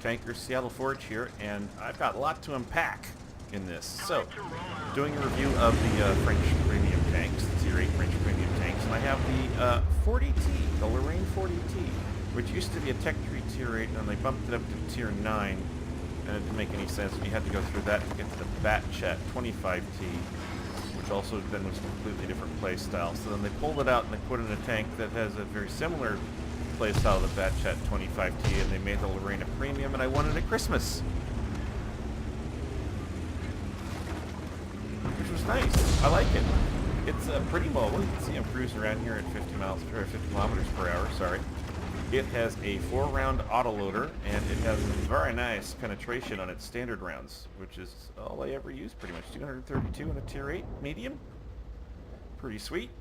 Tankers Seattle Forge here, and I've got a lot to unpack in this. So, doing a review of the French Premium tanks, the Tier 8 French Premium tanks, and I have the 40T, the Lorraine 40T, which used to be a Tech Tree Tier 8, and they bumped it up to Tier 9, and it didn't make any sense. You had to go through that to get to the Batchat 25T, which also then was a completely different play style. So then they pulled it out and they put in a tank that has a very similar play style to the Batchat 25T, and they made the Lorraine a premium, and I won it at Christmas, which was nice. I like it. It's pretty mobile. You can see I'm cruising around here at 50 kilometers per hour. Sorry. It has a 4-round autoloader, and it has a very nice penetration on its standard rounds, which is all I ever use pretty much. 232 in a Tier 8 medium. Pretty sweet.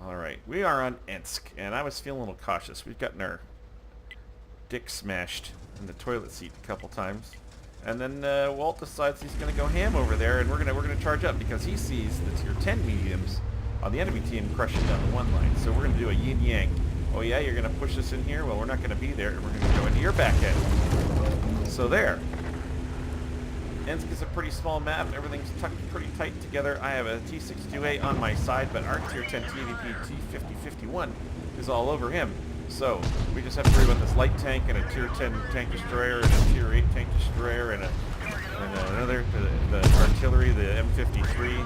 Alright, we are on Ensk, and I was feeling a little cautious. We've gotten our dick smashed in the toilet seat a couple times. And then Walt decides he's going to go ham over there, and we're gonna charge up because he sees the Tier 10 mediums on the enemy team crushing down the one line. So we're going to do a yin-yang. Oh yeah, you're going to push us in here? Well, we're not going to be there, and we're going to go into your back end. So there. Ensk is a pretty small map. Everything's tucked pretty tight together. I have a T-62A on my side, but our Tier 10 TVP T-5051 is all over him. So we just have to worry about this light tank and a Tier 10 tank destroyer and a Tier 8 tank destroyer and another, the artillery, the M53.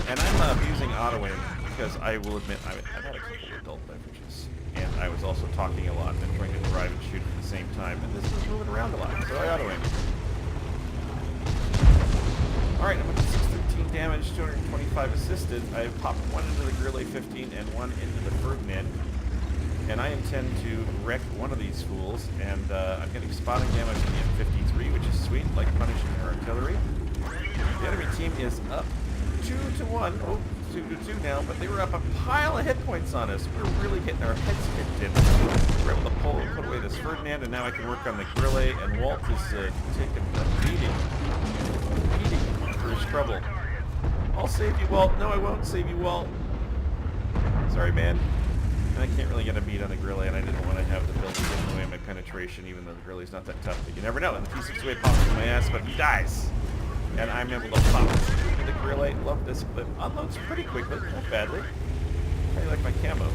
And I'm using auto-aim because I will admit I've had a couple of adult beverages. And I was also talking a lot and trying to drive and shoot at the same time. And this was moving around a lot, so I auto-aim. Alright, I'm up to 613 damage, 225 assisted. I popped one into the Grillet 15 and one into the Ferdinand. And I intend to wreck one of these fools, and I'm getting spotting damage in the M53, which is sweet, like punishing their artillery. The enemy team is up 2-1, oh, 2-2 now, but they were up a pile of hit points on us. We're really getting our heads kicked in. We're able to put away this Ferdinand, and now I can work on the Grillet, and Walt is taking a beating for his trouble. I'll save you, Walt. No, I won't save you, Walt. Sorry, man. I can't really get a beat on the Grillet, and I didn't want to have the build get away my penetration, even though the Grillet's not that tough. But you never know. And the T-62A pops in my ass, but he dies. And I'm able to pop the Grillet. Love this clip. Unloads pretty quickly, not badly. How do you like my camo?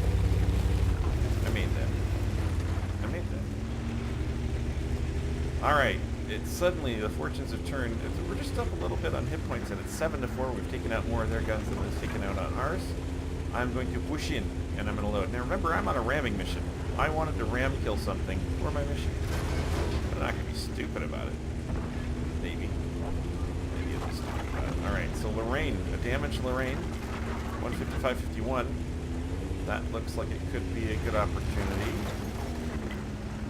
I made that. I made that. Alright. It's suddenly, the fortunes have turned. We're just up a little bit on hit points, and it's 7-4. We've taken out more of their guns than we've taken out on ours. I'm going to push in, and I'm going to load. Now remember, I'm on a ramming mission. I wanted to ram kill something for my mission. But I'm not going to be stupid about it. Maybe. Maybe I'll be stupid about it. Alright, so Lorraine, a damaged Lorraine. 155-51. That looks like it could be a good opportunity.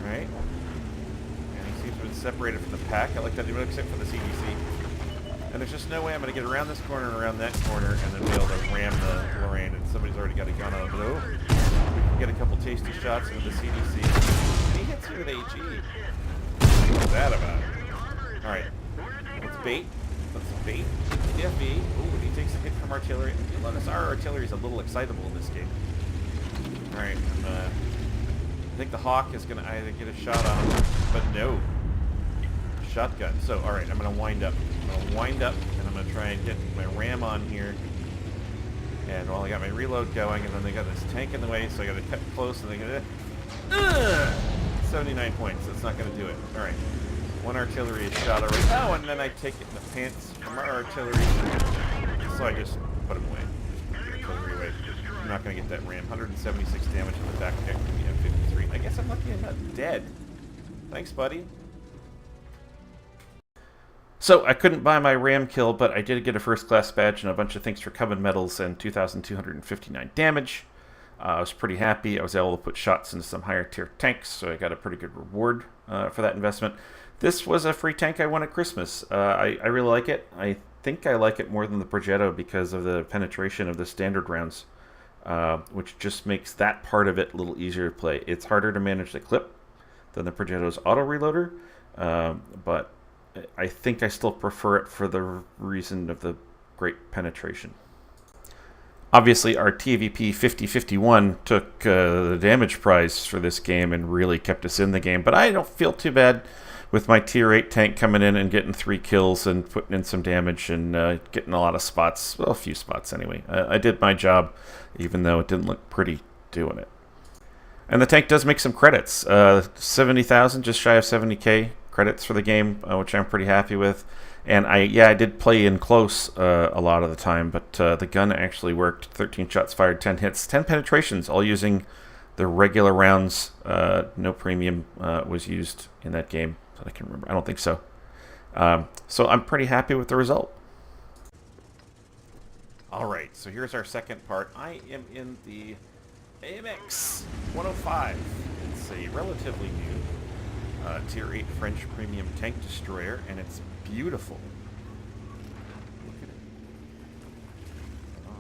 Alright. And he seems to have been separated from the pack. I like that, except for the CDC. And there's just no way I'm going to get around this corner and around that corner and then be able to ram the Lorraine, and somebody's already got a gun on him. Oh, we can get a couple tasty shots into the CDC. He hits me with AG. What's that about? Alright, let's bait. Let's bait. DFV. Ooh, he takes a hit from artillery. You'll notice our artillery is a little excitable in this game. Alright, I think the Hawk is going to either get a shot on him, but no. Shotgun. So, alright, I'm going to wind up. I'm going to wind up, and I'm going to try and get my ram on here. And while I got my reload going, and then they got this tank in the way, so I got to cut close, and they got to... 79 points. That's not going to do it. Alright. One artillery is shot already. Oh, and then I take it in the pants from our artillery. So I just put him away. Just put the artillery away. I'm not going to get that ram. 176 damage in the back deck from the M53. I guess I'm lucky I'm not dead. Thanks, buddy. So, I couldn't buy my ram kill, but I did get a first class badge and a bunch of things for Coven medals and 2,259 damage. I was pretty happy. I was able to put shots into some higher tier tanks, so I got a pretty good reward for that investment. This was a free tank I won at Christmas. I really like it. I think I like it more than the Progetto because of the penetration of the standard rounds, which just makes that part of it a little easier to play. It's harder to manage the clip than the Progetto's auto reloader, but I think I still prefer it for the reason of the great penetration. Obviously, our TVP 5051 took the damage prize for this game and really kept us in the game. But I don't feel too bad with my tier 8 tank coming in and getting 3 kills and putting in some damage and getting a lot of spots. Well, a few spots anyway. I did my job, even though it didn't look pretty doing it. And the tank does make some credits. 70,000, just shy of 70k credits for the game, which I'm pretty happy with. And I did play in close a lot of the time, but the gun actually worked. 13 shots fired, 10 hits, 10 penetrations, all using the regular rounds. No premium was used in that game that I can remember. I don't think so. So I'm pretty happy with the result. All right, so here's our second part. I am in the AMX 105. It's a relatively new tier 8 French Premium tank destroyer, and it's beautiful. Look at it. Oh.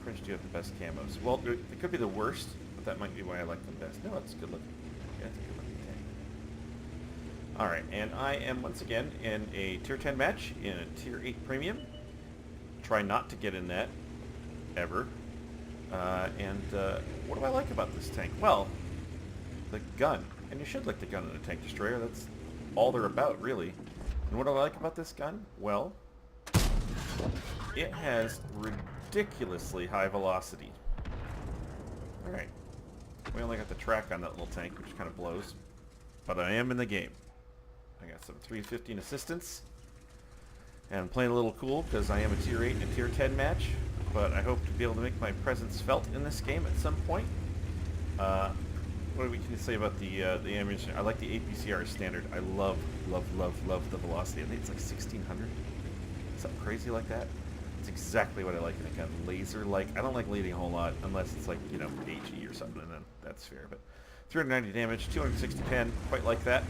French do have the best camos. Well, it could be the worst, but that might be why I like them best. No, it's good looking. Yeah, it's a good looking tank. Alright, and I am once again in a tier 10 match in a tier 8 Premium. Try not to get in that, ever. What do I like about this tank? Well, the gun. And you should like the gun in a tank destroyer. That's all they're about, really. And what do I like about this gun? Well, it has ridiculously high velocity. Alright. We only got the track on that little tank, which kind of blows. But I am in the game. I got some 315 assistance. And I'm playing a little cool because I am a tier 8 and a tier 10 match. But I hope to be able to make my presence felt in this game at some point. What do we can say about the ammunition? I like the APCR standard. I love the velocity. I think it's like 1600. Something crazy like that. It's exactly what I like in a gun. Laser-like. I don't like leading a whole lot unless it's like, you know, HE or something, and then that's fair. But 390 damage, 260 pen. Quite like that.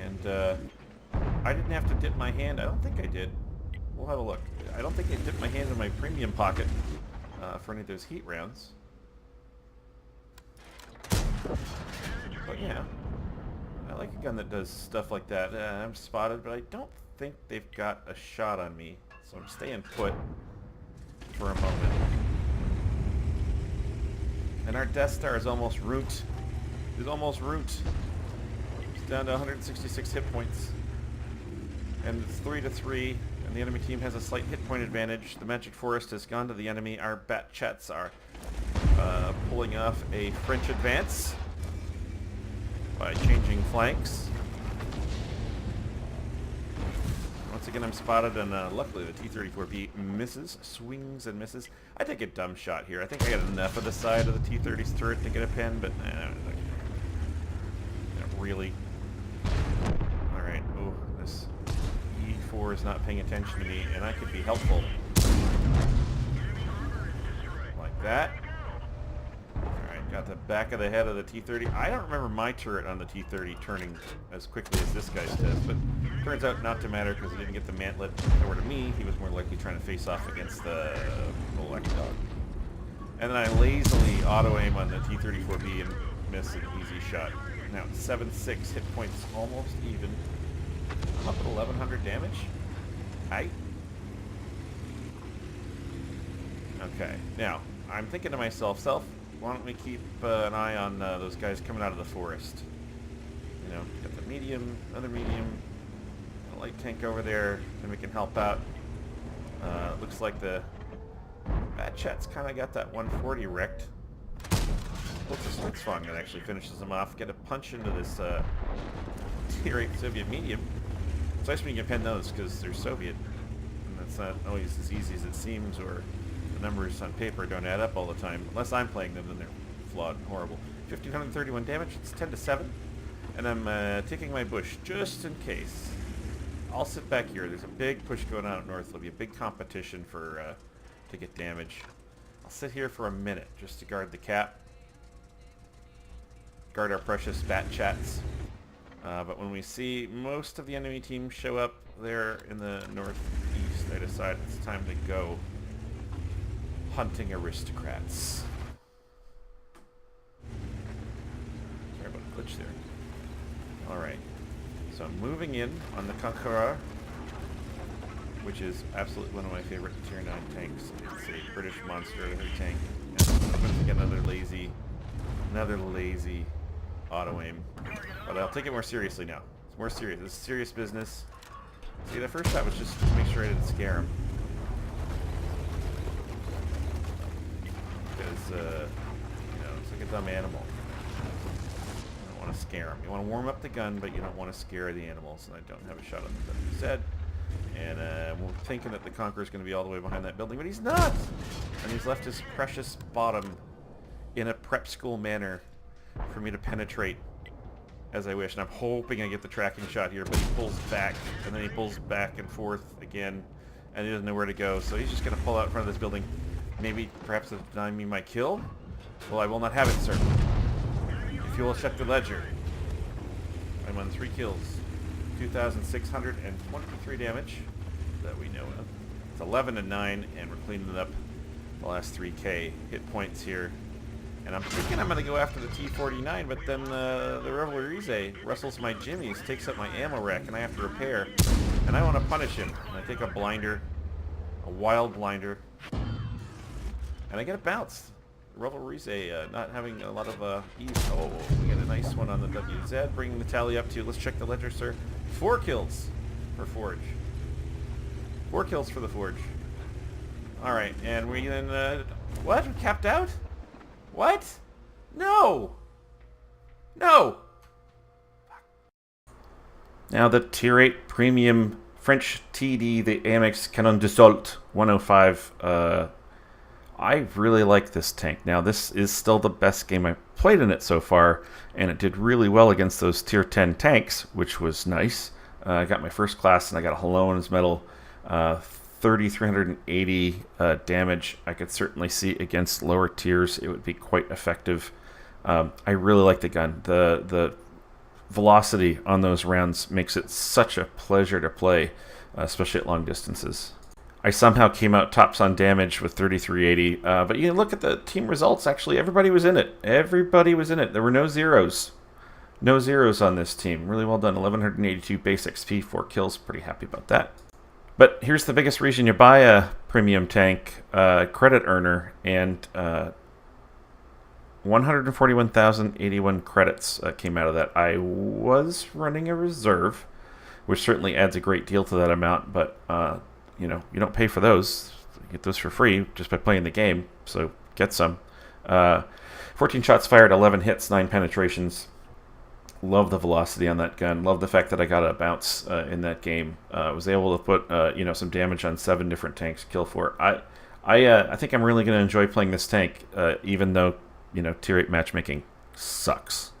And I didn't have to dip my hand. I don't think I did. We'll have a look. I don't think I dipped my hand in my premium pocket for any of those heat rounds. But yeah, I like a gun that does stuff like that. I'm spotted, but I don't think they've got a shot on me, so I'm staying put for a moment. And our Death Star is almost root. It's almost root. It's down to 166 hit points. And it's 3-3, and the enemy team has a slight hit point advantage. The Magic Forest has gone to the enemy. Our Bat Chats are pulling off a French advance by changing flanks. Once again, I'm spotted, and luckily the T-34B misses, swings and misses. I take a dumb shot here. I think I got enough of the side of the T-30's turret to get a pin, but not really. Alright, oh, this E4 is not paying attention to me, and I could be helpful. Like that. Alright, got the back of the head of the T-30. I don't remember my turret on the T-30 turning as quickly as this guy's does, but turns out not to matter because he didn't get the mantlet over to me. He was more likely trying to face off against the Black Dog. And then I lazily auto-aim on the T-34B and miss an easy shot. Now it's 7-6, hit points almost even. I'm up at 1100 damage. Hi. Okay, now, I'm thinking to myself, why don't we keep an eye on those guys coming out of the forest? You know, got the medium, another medium, a light tank over there, and we can help out. Looks like the Bat Chat's kind of got that 140 wrecked. Looks a Switch Fong that actually finishes them off. Get a punch into this tier 8 Soviet medium. It's nice when you can pen those because they're Soviet, and that's not always as easy as it seems, or the numbers on paper don't add up all the time. Unless I'm playing them, then they're flawed and horrible. 1,531 damage, it's 10-7, and I'm taking my bush just in case. I'll sit back here. There's a big push going on up north. There'll be a big competition for to get damage. I'll sit here for a minute just to guard the cap. Guard our precious Bat Chats. But when we see most of the enemy team show up there in the northeast, I decide it's time to go hunting aristocrats. Sorry about the glitch there. Alright. So I'm moving in on the Conqueror which is absolutely one of my favorite tier 9 tanks. It's a British monster heavy tank. And I'm going to take another lazy auto aim. But I'll take it more seriously now. It's more serious. This is serious business. See, the first shot was just to make sure I didn't scare him. Because, you know, it's like a dumb animal. You don't want to scare him. You want to warm up the gun, but you don't want to scare the animals. And I don't have a shot on the WZ. And we're thinking that the Conqueror's going to be all the way behind that building, but he's not! And he's left his precious bottom in a prep school manner for me to penetrate as I wish. And I'm hoping I get the tracking shot here, but he pulls back, and then he pulls back and forth again, and he doesn't know where to go. So he's just going to pull out in front of this building, maybe perhaps to deny me my kill? Well, I will not have it, sir. If you will check the ledger, I'm on 3 kills. 2,623 damage that we know of. It's 11 and 9, and we're cleaning up the last 3k hit points here. And I'm thinking I'm going to go after the T-49, but then the Revolorize rustles my jimmies, takes up my ammo rack, and I have to repair. And I want to punish him. And I take a blinder, a wild blinder, and I get a bounce. Revolorize not having a lot of ease. Oh, we get a nice one on the WZ, bringing the tally up to, let's check the ledger, sir. 4 kills for Forge. 4 kills for the Forge. Alright, and we then, what? We capped out? What? No! No! Now the Tier 8 Premium French TD, the AMX Cde 105, I really like this tank. Now, this is still the best game I've played in it so far, and it did really well against those Tier 10 tanks, which was nice. I got my first class, and I got a Hallowan's Medal, 3,380 damage. I could certainly see against lower tiers it would be quite effective. I really like the gun. The velocity on those rounds makes it such a pleasure to play, especially at long distances. I somehow came out tops on damage with 3,380, but you look at the team results, actually, everybody was in it. Everybody was in it. There were no zeros. No zeros on this team. Really well done. 1,182 base XP, 4 kills. Pretty happy about that. But here's the biggest reason you buy a premium tank, credit earner, and 141,081 credits came out of that. I was running a reserve, which certainly adds a great deal to that amount, but you know, you don't pay for those. You get those for free just by playing the game, so get some. 14 shots fired, 11 hits, 9 penetrations. Love the velocity on that gun. Love the fact that I got a bounce in that game. Was able to put you know, some damage on 7 different tanks, kill 4. I think I'm really going to enjoy playing this tank, even though, you know, Tier 8 matchmaking sucks.